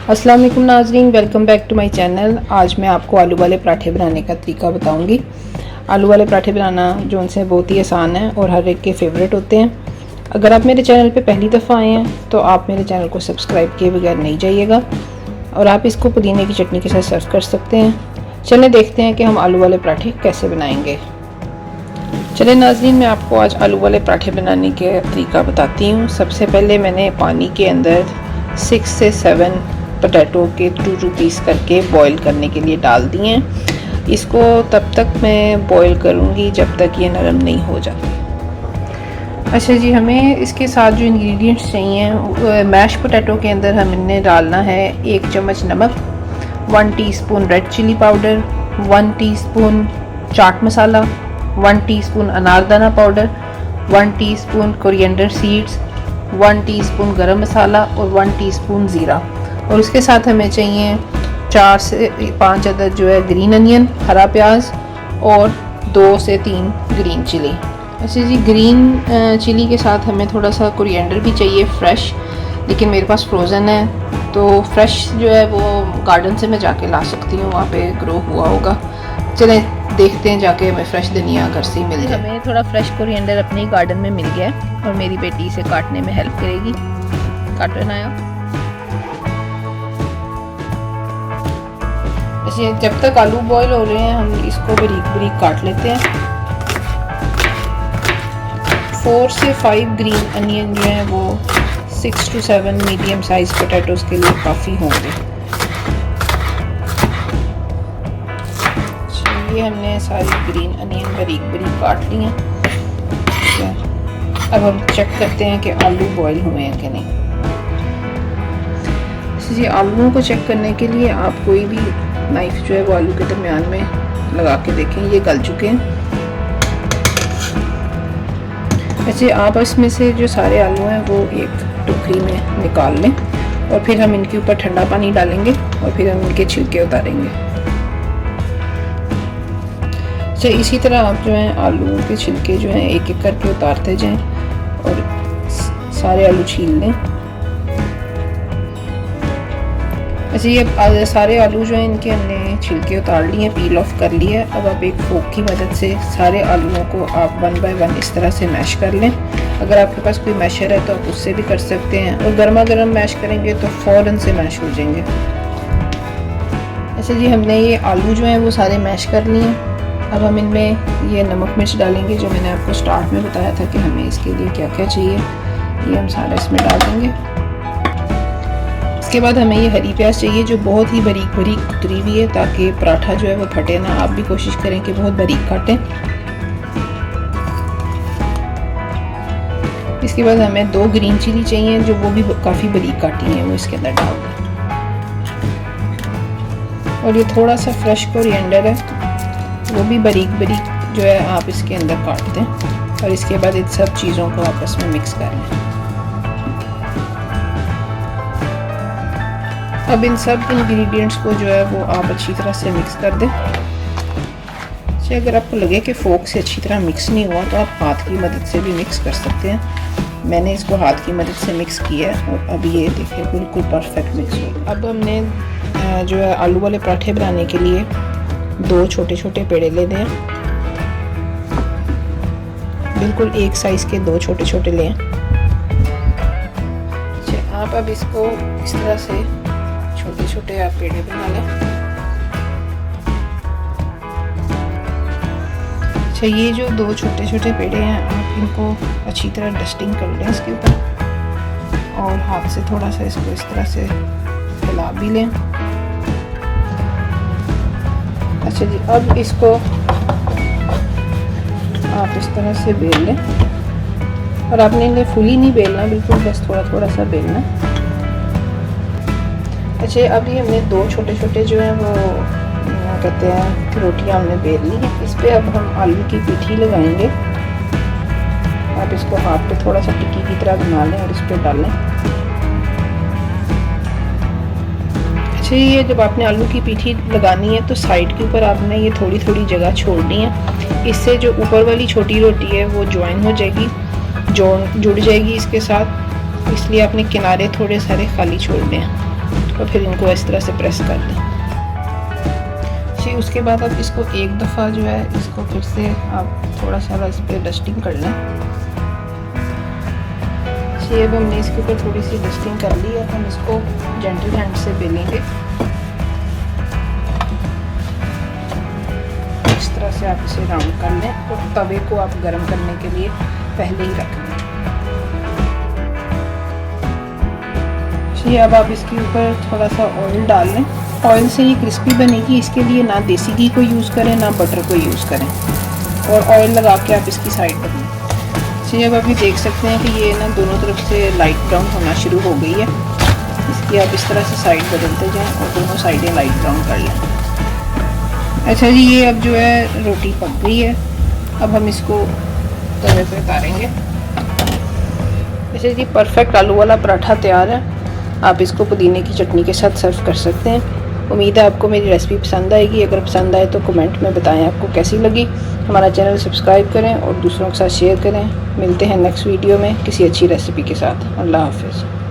अस्सलाम वालेकुम नाजरीन, welcome back to my channel. आज मैं आपको आलू वाले पराठे बनाने का तरीका बताऊंगी। आलू वाले पराठे बनाना जो उनसे बहुत ही आसान है और हर एक के फेवरेट होते हैं। अगर आप मेरे चैनल पे पहली दफ़ा आए हैं तो आप मेरे चैनल को सब्सक्राइब किए बगैर नहीं जाइएगा और आप इसको पुदीने की चटनी के साथ सर्व कर सकते हैं। चलें देखते हैं कि हम आलू वाले पराठे कैसे बनाएंगे। चलें नाजरीन, मैं आपको आज आलू वाले पराठे बनाने के तरीका बताती हूँ। सबसे पहले मैंने पानी के अंदर 6 से 7 पोटैटो के 2 पीस करके बॉईल करने के लिए डाल दिए हैं। इसको तब तक मैं बॉईल करूँगी जब तक ये नरम नहीं हो जाते। अच्छा जी, हमें इसके साथ जो इंग्रेडिएंट्स चाहिए, मैश पोटैटो के अंदर हमने डालना है 1 चम्मच नमक, 1 teaspoon red chilli powder, 1 teaspoon chaat masala, 1 teaspoon anardana powder, 1 teaspoon coriander seeds, 1 teaspoon garam masala और 1 टीस्पून ज़ीरा। और उसके साथ हमें चाहिए 4 से 5 अदद जो है ग्रीन अनियन, हरा प्याज और 2 से 3 ग्रीन चिली। अच्छा जी, ग्रीन चिली के साथ हमें थोड़ा सा कोरिएंडर भी चाहिए फ्रेश, लेकिन मेरे पास फ्रोज़न है तो फ्रेश जो है वो गार्डन से मैं जाके ला सकती हूँ, वहाँ पे ग्रो हुआ होगा। चलें देखते हैं जाके हमें फ्रेश धनिया घर से ही मिल जाए। हमें थोड़ा फ्रेश कोरिएंडर अपने ही गार्डन में मिल गया है और मेरी बेटी इसे काटने में हेल्प करेगी। काट लेना है। ऐसे जब तक आलू बॉईल हो रहे हैं हम इसको बारीक बारीक काट लेते हैं। 4 से 5 ग्रीन अनियन जो हैं वो 6 to 7 मीडियम साइज पोटैटोज के लिए काफ़ी होंगे। ये हमने सारी ग्रीन अनियन बारीक बारीक काट ली हैं। अब हम चेक करते हैं कि आलू बॉईल हुए हैं कि नहीं। जी, आलूओं को चेक करने के लिए आप कोई भी नाइफ जो है वो आलू के दरमियान में लगा के देखें, ये गल चुके हैं। वैसे आप इसमें से जो सारे आलू हैं वो एक टोकरी में निकाल लें और फिर हम इनके ऊपर ठंडा पानी डालेंगे और फिर हम इनके छिलके उतारेंगे। अच्छा, इसी तरह आप जो हैं आलू के छिलके जो हैं एक एक करके उतारते जाएं और सारे आलू छील लें। अच्छा, ये सारे आलू जो हैं इनके हमने छिलके उतार लिए, पील ऑफ कर लिए। अब आप एक फोक की मदद से सारे आलूओं को आप 1 बाय 1 इस तरह से मैश कर लें। अगर आपके पास कोई मैशर है तो आप उससे भी कर सकते हैं और गर्मा गर्म मैश करेंगे तो फ़ौरन से मैश हो जाएंगे। अच्छा जी, हमने ये आलू जो हैं वो सारे मैश कर लिए। अब हम इनमें ये नमक मिर्च डालेंगे जो मैंने आपको स्टार्ट में बताया था कि हमें इसके लिए क्या क्या चाहिए, ये हम सारा इसमें डाल देंगे। इसके बाद हमें ये हरी प्याज चाहिए जो बहुत ही बारीक बारीक कुतरी हुई है ताकि पराठा जो है वो फटे ना। आप भी कोशिश करें कि बहुत बारीक काटें। इसके बाद हमें 2 ग्रीन चिली चाहिए जो वो भी काफ़ी बारीक काटी हैं, वो इसके अंदर डाल दें। और ये थोड़ा सा फ्रेश कोरिएंडर है, वो भी बारीक बारीक जो है आप इसके अंदर काट दें और इसके बाद इन सब चीज़ों को आपस में मिक्स कर लें। अब इन सब इंग्रेडिएंट्स को जो है वो आप अच्छी तरह से मिक्स कर दें। अच्छा, अगर आपको लगे कि फोक से अच्छी तरह मिक्स नहीं हुआ तो आप हाथ की मदद से भी मिक्स कर सकते हैं। मैंने इसको हाथ की मदद से मिक्स किया है और अब ये देखिए बिल्कुल परफेक्ट मिक्स हो। अब हमने जो है आलू वाले पराठे बनाने के लिए 2 छोटे छोटे पेड़े लेने हैं। बिल्कुल एक साइज़ के 2 छोटे छोटे लें। अच्छा, आप अब इसको इस तरह से छोटे छोटे आप पेड़े बना लें। अच्छा, ये जो 2 छोटे छोटे पेड़े हैं आप इनको अच्छी तरह डस्टिंग कर लें इसके ऊपर और हाथ से थोड़ा सा इसको इस तरह से फैला भी लें। अच्छा जी, अब इसको आप इस तरह से बेल लें और आपने इन्हें फुली नहीं बेलना, बिल्कुल बस थोड़ा थोड़ा सा बेलना। अच्छा, अब ये हमने 2 छोटे छोटे जो हैं वो कहते हैं रोटियां हमने बेल ली हैं। इस पर अब हम आलू की पीठी लगाएंगे। आप इसको हाथ पे थोड़ा सा टिक्की की तरह बना लें और इस पर डालें। अच्छा, ये जब आपने आलू की पीठी लगानी है तो साइड के ऊपर आपने ये थोड़ी थोड़ी जगह छोड़नी है। इससे जो ऊपर वाली छोटी रोटी है वो ज्वाइन हो जाएगी, जुड़ जाएगी इसके साथ, इसलिए आपने किनारे थोड़े सारे खाली छोड़ने हैं। तो फिर इनको इस तरह से प्रेस कर दें जी। उसके बाद अब इसको एक दफ़ा जो है इसको फिर से आप थोड़ा सा इस पर डस्टिंग कर लें जी। अब हमने इसके ऊपर थोड़ी सी डस्टिंग कर ली है, हम इसको जेंटल हैंड से बेलेंगे। इस तरह से आप इसे राउंड कर लें और तवे को आप गर्म करने के लिए पहले ही रख लें जी। अब आप इसके ऊपर थोड़ा सा ऑयल डाल लें। ऑयल से ये क्रिस्पी बनेगी, इसके लिए ना देसी घी को यूज़ करें ना बटर को यूज़ करें, और ऑयल लगा के आप इसकी साइड पर लें जी। अब अभी देख सकते हैं कि ये ना दोनों तरफ से लाइट ब्राउन होना शुरू हो गई है। इसकी आप इस तरह से साइड बदलते जाएं और दोनों साइडें लाइट ब्राउन कर लें। अच्छा जी, ये अब जो है रोटी पक गई है। अब हम इसको तवे पे उतारेंगे। अच्छा जी, परफेक्ट आलू वाला पराठा तैयार है। आप इसको पुदीने की चटनी के साथ सर्व कर सकते हैं। उम्मीद है आपको मेरी रेसिपी पसंद आएगी। अगर पसंद आए तो कमेंट में बताएं आपको कैसी लगी। हमारा चैनल सब्सक्राइब करें और दूसरों के साथ शेयर करें। मिलते हैं नेक्स्ट वीडियो में किसी अच्छी रेसिपी के साथ। अल्लाह हाफ़िज़।